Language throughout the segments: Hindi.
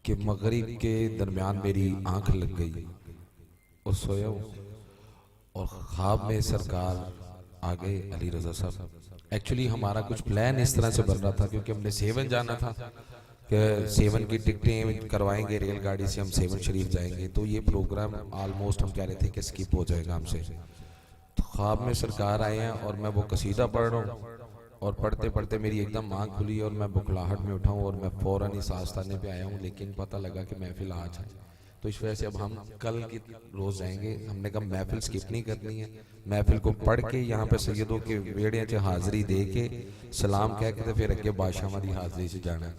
कि मगरिब के दरमियान मेरी आंख लग गई और सोया हूँ और ख्वाब में सरकार आ गए अली रजा साहब। एक्चुअली हमारा कुछ प्लान इस तरह से बन रहा था क्योंकि हमने सेवन जाना था कि सेवन की टिकटें करवाएंगे रेलगाड़ी से, हम सेवन शरीफ जाएंगे, तो ये प्रोग्राम ऑलमोस्ट हम कह रहे थे कि स्किप हो जाएगा हमसे। तो ख्वाब में सरकार आए हैं और मैं वो कसीदा पढ़ रहा हूँ और पढ़ते पढ़ते मेरी एकदम आँख खुली और मैं बुखलाहट में उठाऊँ और मैं फ़ौरन इस आस्थाने पे आया हूँ, लेकिन पता लगा कि महफिल आज है। तो इस वजह से अब हम कल की रोज़ जाएंगे। हमने कहा महफिल स्किप नहीं करनी है, महफिल को पढ़ के यहाँ पे सैयदों के वेड़े च हाज़री दे के सलाम कह के फिर अगे बादशाह वाली हाज़री से जाना है।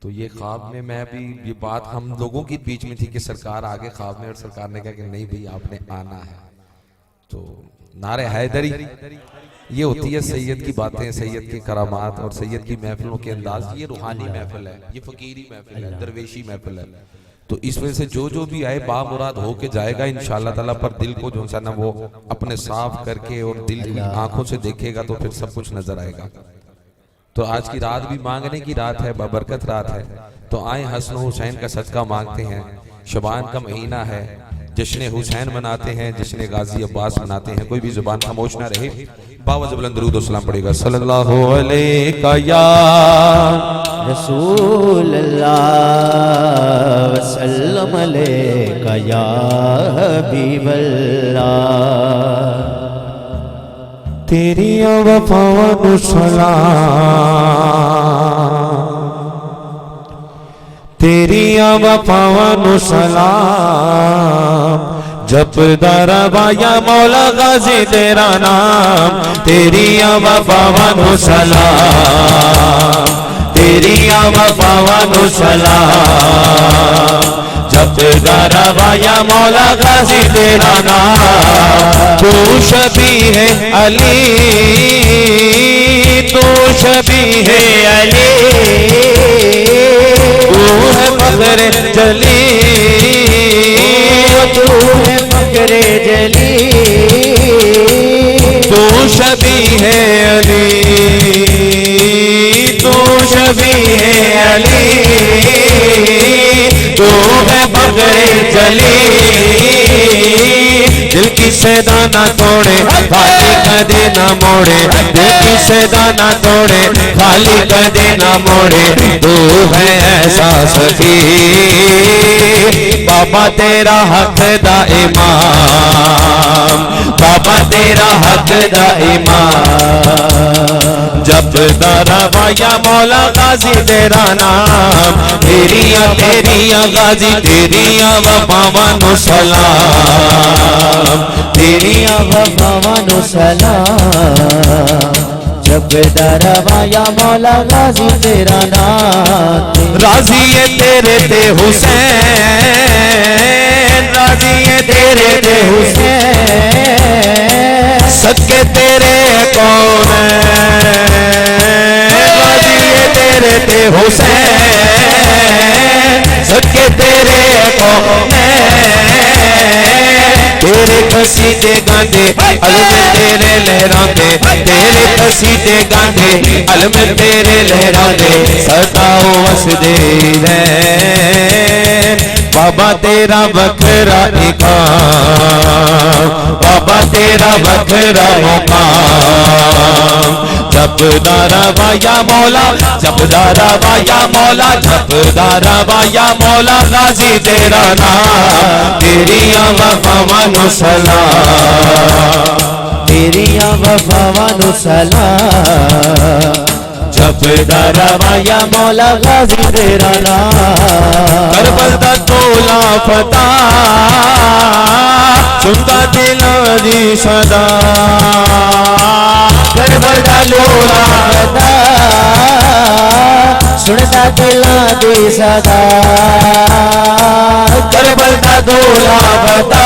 तो ये ख्वाब में मैं भी, ये बात हम लोगों के बीच में थी कि सरकार आगे ख्वाब में और सरकार ने कहा कि नहीं भाई आपने आना है। तो नारे हैदरी, ये होती है सैयद की बातें, सैयद की करामात और सैयद की महफिलों के अंदाज। ये रूहानी महफिल है, ये फकीरी महफिल है, दरवेशी महफिल है। तो इस वजह से जो भी आए बामुराद होके जाएगा इंशाअल्लाह ताला, पर दिल को जो सा ना वो अपने साफ करके और दिल की आंखों से देखेगा तो फिर सब कुछ नजर आएगा। तो आज की रात भी मांगने की रात है, बबरकत रात है। तो आए हसन हुसैन का सदका मांगते हैं। शबान का महीना है, जश्न हुसैन मनाते हैं, जश्न गाजी अब्बास मनाते हैं। कोई भी जुबान खामोश ना रहे, बावज बुलंद दरूद व सलाम पड़ेगा। सल्लल्लाहु अलैहि या रसूल अल्लाह वसल्लम अलैका या हबीब अल्लाह। तेरी वफावां नु सलाम, तेरी वफावां नु सलाम। जपदा रवाया मौला गाजी तेरा नाम। तेरी वफावां नु सलाम, तेरी वफावां नु सलाम। जपदा रवाया मौला गाजी तेरा नाम। तू शबी है अली, तू शबी है अली, तू है फखरे जली, तू है फखरे जली। तू शबी है अली, तू शबी है अली, तू है फखरे जली। दिल की सदा ना तोड़े, खाली कदे ना मोड़े। दिल की सदा ना तोड़े, खाली कदे ना मोड़े। तू है ऐसा सखी, बाबा तेरा हक दा इमाम, बाबा तेरा हक दा इमाम। जब दरवाया मौला गाजी तेरा नाम। तेरिया तेरिया गाजी तेरिया वफावां नु सलाम, तेरिया वफावां नु सलाम। जब दरवाया मौला गाजी तेरा नाम। राजी है तेरे ते हुसैन, राजी है तेरे ते हुसैन। सदके तेरे कौन है, राजी है तेरे ते हुसैन। सदके तेरे कौन है। तेरे कसीदे गांदे अलम तेरे लहराते, तेरे कसीदे गांदे अलम तेरे लहराते। सताओ वसदे रैन, बाबा तेरा बखरा इकाम, बाबा तेरा बखरा मुकाम। जपदा रवाया मौला, जपदा रवाया मौला, जपदा रवाया मौला गाजी तेरा नाम। तेरिया वफावां नु सलाम, तेरिया वफावां नु सलाम। जपदा रवाया मौला गाजी तेरा नाम। करबल दा तोला फता, सुनता दिलां दी सदा। करबल दा तोला फता, सुनता दिलां दी सदा। करबल दा तोला फता,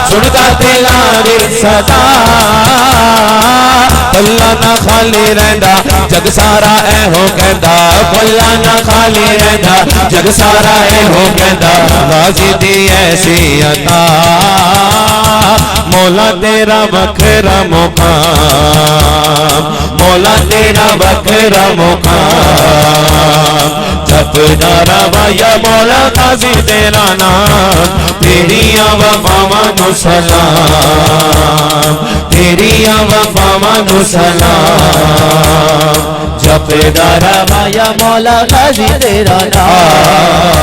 सुनता दिलां दी सदा। भला ना खाली रहंदा जग सारा ऐहो कहंदा, भला ना खाली रहंदा जग सारा है हो कहता गाजी दी ऐसी अता मौला तेरा बखरा मुकाम मौला तेरा बखरा मुकाम जपदारा वाया मौला गाजी तेरा नाम तेरिया वफावां नु सलाम तेरिया वफावां नु सलाम जपदारा वाया मौला गाजी तेरा नाम